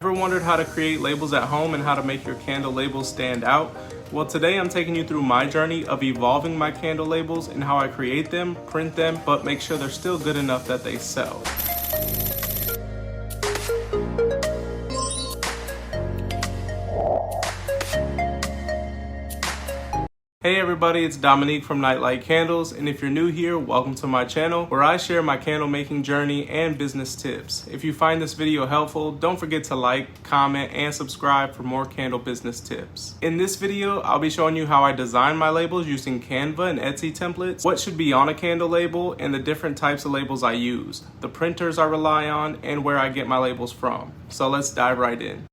Ever wondered how to create labels at home and how to make your candle labels stand out? Well, today I'm taking you through my journey of evolving my candle labels and how I create them, print them, but make sure they're still good enough that they sell. Hey everybody, it's Dominique from Nightlight Candles, and if you're new here, welcome to my channel where I share my candle making journey and business tips. If you find this video helpful, don't forget to like, comment, and subscribe for more candle business tips. In this video, I'll be showing you how I design my labels using Canva and Etsy templates, what should be on a candle label, and the different types of labels I use, the printers I rely on, and where I get my labels from. So let's dive right in.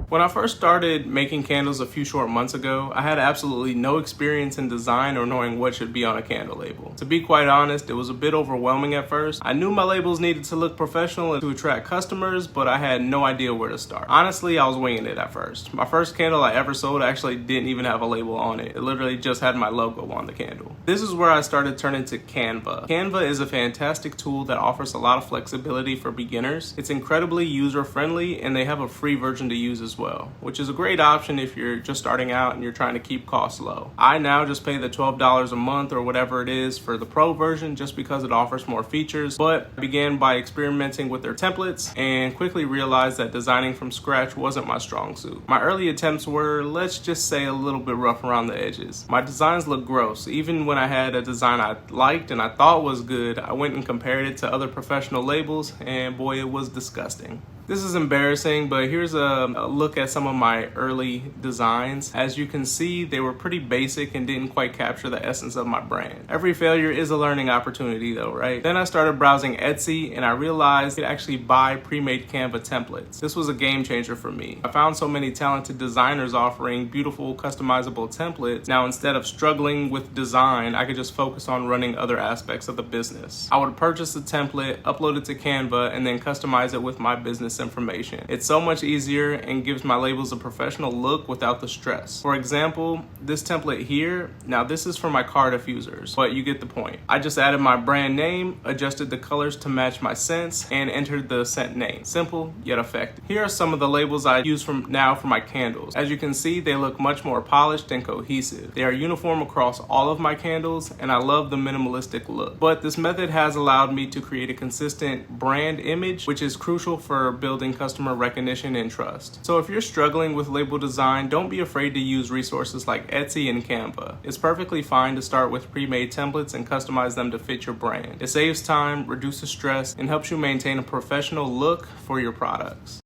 When I first started making candles a few short months ago, I had absolutely no experience in design or knowing what should be on a candle label. To be quite honest, it was a bit overwhelming at first. I knew my labels needed to look professional and to attract customers, but I had no idea where to start. Honestly, I was winging it at first. My first candle I ever sold actually didn't even have a label on it. It literally just had my logo on the candle. This is where I started turning to Canva. Canva is a fantastic tool that offers a lot of flexibility for beginners. It's incredibly user-friendly, and they have a free version to use as well, which is a great option if you're just starting out and you're trying to keep costs low. I now just pay the $12 a month or whatever it is for the pro version just because it offers more features, but I began by experimenting with their templates and quickly realized that designing from scratch wasn't my strong suit. My early attempts were, let's just say, a little bit rough around the edges. My designs looked gross. Even when I had a design I liked and I thought was good, I went and compared it to other professional labels, and boy, it was disgusting. This is embarrassing, but here's a look at some of my early designs. As you can see, they were pretty basic and didn't quite capture the essence of my brand. Every failure is a learning opportunity though, right? Then I started browsing Etsy and I realized you could actually buy pre-made Canva templates. This was a game changer for me. I found so many talented designers offering beautiful customizable templates. Now instead of struggling with design, I could just focus on running other aspects of the business. I would purchase a template, upload it to Canva, and then customize it with my business information. It's so much easier and gives my labels a professional look without the stress. For example, this template here, now this is for my car diffusers, but you get the point. I just added my brand name, adjusted the colors to match my scents, and entered the scent name. Simple yet effective. Here are some of the labels I use from now for my candles. As you can see, they look much more polished and cohesive. They are uniform across all of my candles, and I love the minimalistic look. But this method has allowed me to create a consistent brand image, which is crucial for building customer recognition and trust. So if you're struggling with label design, don't be afraid to use resources like Etsy and Canva. It's perfectly fine to start with pre-made templates and customize them to fit your brand. It saves time, reduces stress, and helps you maintain a professional look for your products.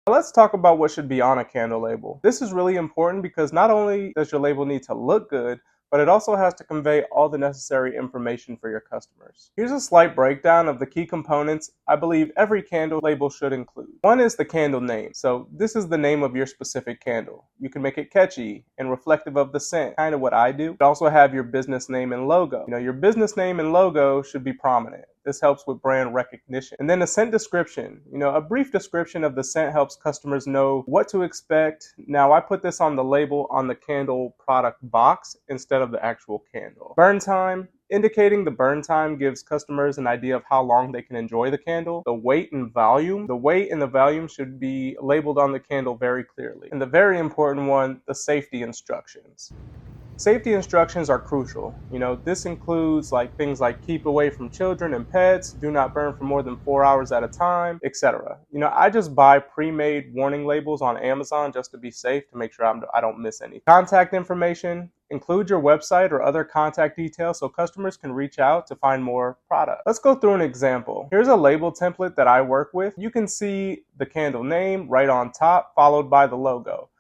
Let's talk about what should be on a candle label. This is really important because not only does your label need to look good, but it also has to convey all the necessary information for your customers. Here's a slight breakdown of the key components I believe every candle label should include. One is the candle name. So this is the name of your specific candle. You can make it catchy and reflective of the scent, kind of what I do. You also have your business name and logo. Your business name and logo should be prominent. This helps with brand recognition. And then a scent description. A brief description of the scent helps customers know what to expect. Now, I put this on the label on the candle product box instead of the actual candle. Burn time. Indicating the burn time gives customers an idea of how long they can enjoy the candle. The weight and volume. The weight and the volume should be labeled on the candle very clearly. And the very important one, the safety instructions. Safety instructions are crucial. This includes things like keep away from children and pets, do not burn for more than 4 hours at a time, etc. I just buy pre-made warning labels on Amazon just to be safe, to make sure I don't miss any. Contact information. Include your website or other contact details so customers can reach out to find more product. Let's go through an example. Here's a label template that I work with. You can see the candle name right on top, followed by the logo.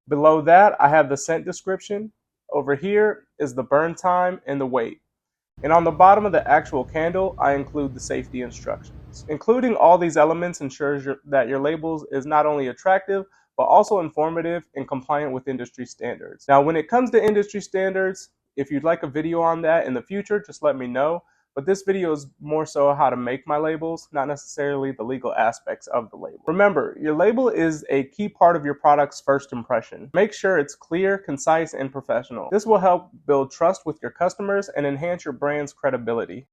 Below that, I have the scent description. Over here is the burn time and the weight. And on the bottom of the actual candle, I include the safety instructions. Including all these elements ensures that your labels is not only attractive, but also informative and compliant with industry standards. Now, when it comes to industry standards, if you'd like a video on that in the future, just let me know. But this video is more so how to make my labels, not necessarily the legal aspects of the label. Remember, your label is a key part of your product's first impression. Make sure it's clear, concise, and professional. This will help build trust with your customers and enhance your brand's credibility.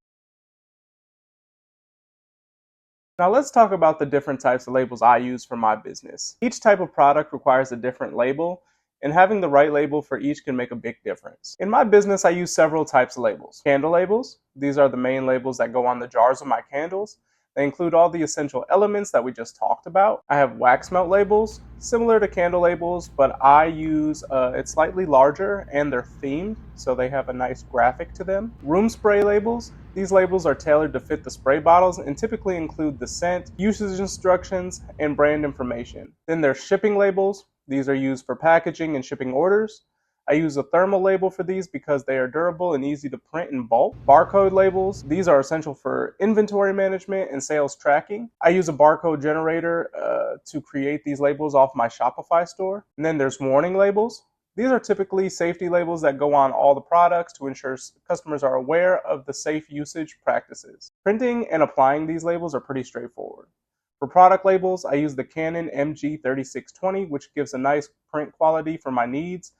Now let's talk about the different types of labels I use for my business. Each type of product requires a different label, and having the right label for each can make a big difference. In my business, I use several types of labels. Candle labels, these are the main labels that go on the jars of my candles. They include all the essential elements that we just talked about. I have wax melt labels, similar to candle labels, but I use, it's slightly larger and they're themed, so they have a nice graphic to them. Room spray labels, these labels are tailored to fit the spray bottles and typically include the scent, usage instructions, and brand information. Then there's shipping labels. These are used for packaging and shipping orders. I use a thermal label for these because they are durable and easy to print in bulk. Barcode labels, these are essential for inventory management and sales tracking. I use a barcode generator to create these labels off my Shopify store. And then there's warning labels. These are typically safety labels that go on all the products to ensure customers are aware of the safe usage practices. Printing and applying these labels are pretty straightforward. For product labels, I use the Canon MG3620, which gives a nice print quality for my needs.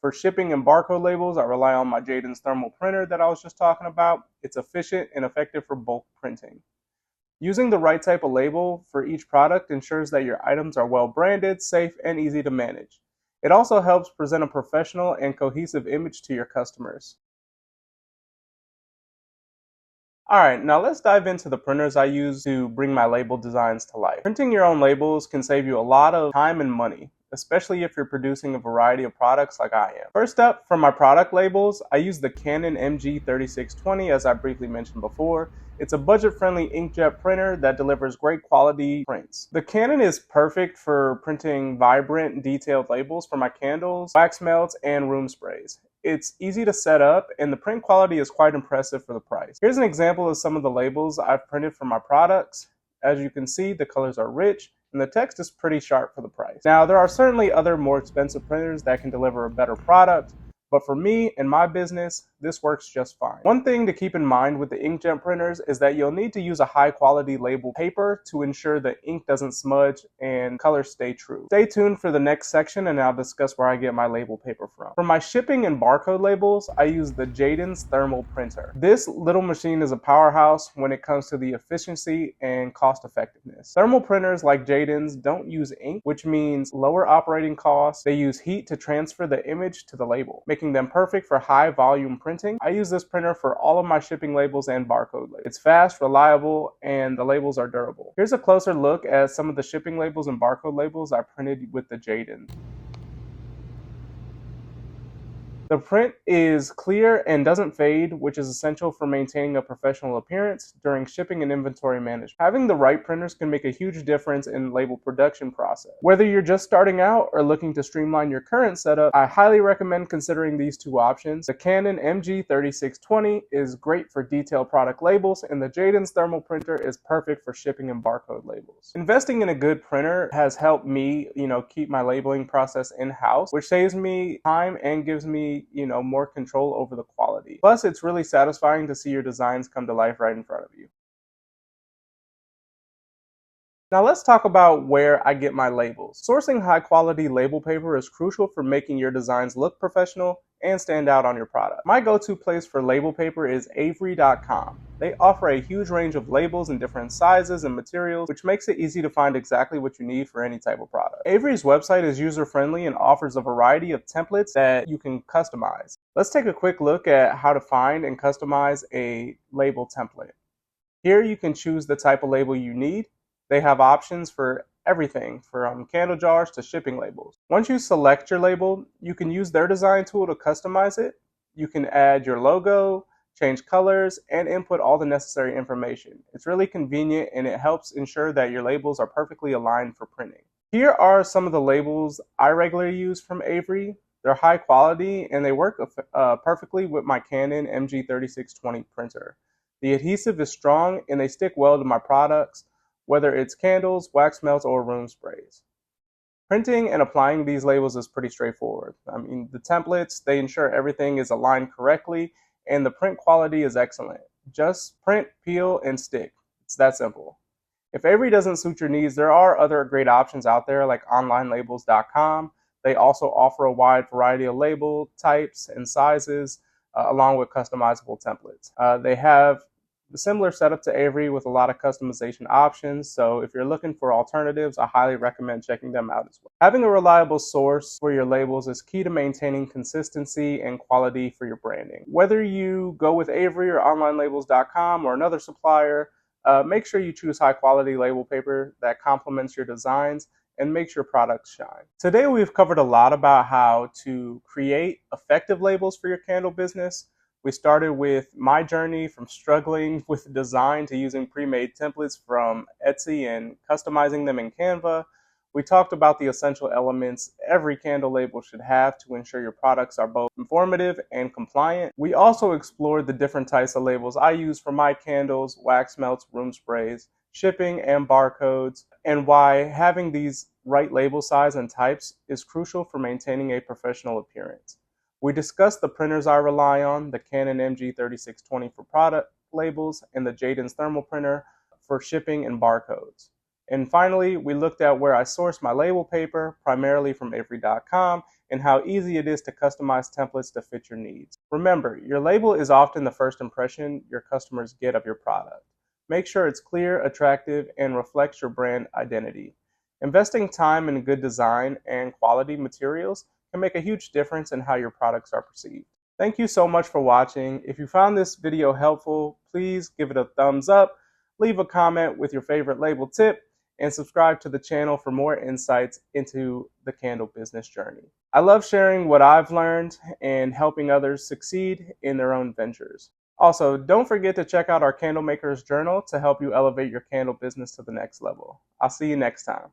For shipping and barcode labels, I rely on my Jaden's thermal printer that I was just talking about. It's efficient and effective for bulk printing. Using the right type of label for each product ensures that your items are well branded, safe, and easy to manage. It also helps present a professional and cohesive image to your customers. Alright, now let's dive into the printers I use to bring my label designs to life. Printing your own labels can save you a lot of time and money, especially if you're producing a variety of products like I am. First up, for my product labels, I use the Canon MG3620 as I briefly mentioned before. It's a budget-friendly inkjet printer that delivers great quality prints. The Canon is perfect for printing vibrant, detailed labels for my candles, wax melts, and room sprays. It's easy to set up, and the print quality is quite impressive for the price. Here's an example of some of the labels I've printed for my products. As you can see, the colors are rich, and the text is pretty sharp for the price. Now, there are certainly other more expensive printers that can deliver a better product, but for me and my business, this works just fine. One thing to keep in mind with the inkjet printers is that you'll need to use a high quality label paper to ensure the ink doesn't smudge and colors stay true. Stay tuned for the next section and I'll discuss where I get my label paper from. For my shipping and barcode labels, I use the Jaden's thermal printer. This little machine is a powerhouse when it comes to the efficiency and cost effectiveness. Thermal printers like Jaden's don't use ink, which means lower operating costs. They use heat to transfer the image to the label, making them perfect for high volume printing. I use this printer for all of my shipping labels and barcode labels. It's fast, reliable, and the labels are durable. Here's a closer look at some of the shipping labels and barcode labels I printed with the Jaden. The print is clear and doesn't fade, which is essential for maintaining a professional appearance during shipping and inventory management. Having the right printers can make a huge difference in label production process. Whether you're just starting out or looking to streamline your current setup, I highly recommend considering these two options. The Canon MG3620 is great for detailed product labels, and the Jaden's thermal printer is perfect for shipping and barcode labels. Investing in a good printer has helped me, keep my labeling process in-house, which saves me time and gives me more control over the quality. Plus, it's really satisfying to see your designs come to life right in front of you. Now let's talk about where I get my labels. Sourcing high quality label paper is crucial for making your designs look professional and stand out on your product. My go-to place for label paper is Avery.com. They offer a huge range of labels in different sizes and materials, which makes it easy to find exactly what you need for any type of product. Avery's website is user-friendly and offers a variety of templates that you can customize. Let's take a quick look at how to find and customize a label template. Here you can choose the type of label you need. They have options for everything from candle jars to shipping labels. Once you select your label, you can use their design tool to customize it. You can add your logo, change colors, and input all the necessary information. It's really convenient and it helps ensure that your labels are perfectly aligned for printing. Here are some of the labels I regularly use from Avery. They're high quality and they work perfectly with my Canon MG3620 printer. The adhesive is strong and they stick well to my products, whether it's candles, wax melts, or room sprays. Printing and applying these labels is pretty straightforward. The templates, they ensure everything is aligned correctly and the print quality is excellent. Just print, peel, and stick. It's that simple. If Avery doesn't suit your needs, there are other great options out there like onlinelabels.com. They also offer a wide variety of label types and sizes along with customizable templates. They have The similar setup to Avery with a lot of customization options, so if you're looking for alternatives, I highly recommend checking them out as well. Having a reliable source for your labels is key to maintaining consistency and quality for your branding. Whether you go with Avery or onlinelabels.com or another supplier, make sure you choose high quality label paper that complements your designs and makes your products shine. Today we've covered a lot about how to create effective labels for your candle business. We started with my journey from struggling with design to using pre-made templates from Etsy and customizing them in Canva. We talked about the essential elements every candle label should have to ensure your products are both informative and compliant. We also explored the different types of labels I use for my candles, wax melts, room sprays, shipping, and barcodes, and why having these right label size and types is crucial for maintaining a professional appearance. We discussed the printers I rely on, the Canon MG3620 for product labels and the Jaden's thermal printer for shipping and barcodes. And finally, we looked at where I source my label paper, primarily from Avery.com, and how easy it is to customize templates to fit your needs. Remember, your label is often the first impression your customers get of your product. Make sure it's clear, attractive, and reflects your brand identity. Investing time in good design and quality materials can make a huge difference in how your products are perceived. Thank you so much for watching. If you found this video helpful, please give it a thumbs up, leave a comment with your favorite label tip, and subscribe to the channel for more insights into the candle business journey. I love sharing what I've learned and helping others succeed in their own ventures. Also, don't forget to check out our Candle Maker's Journal to help you elevate your candle business to the next level. I'll see you next time.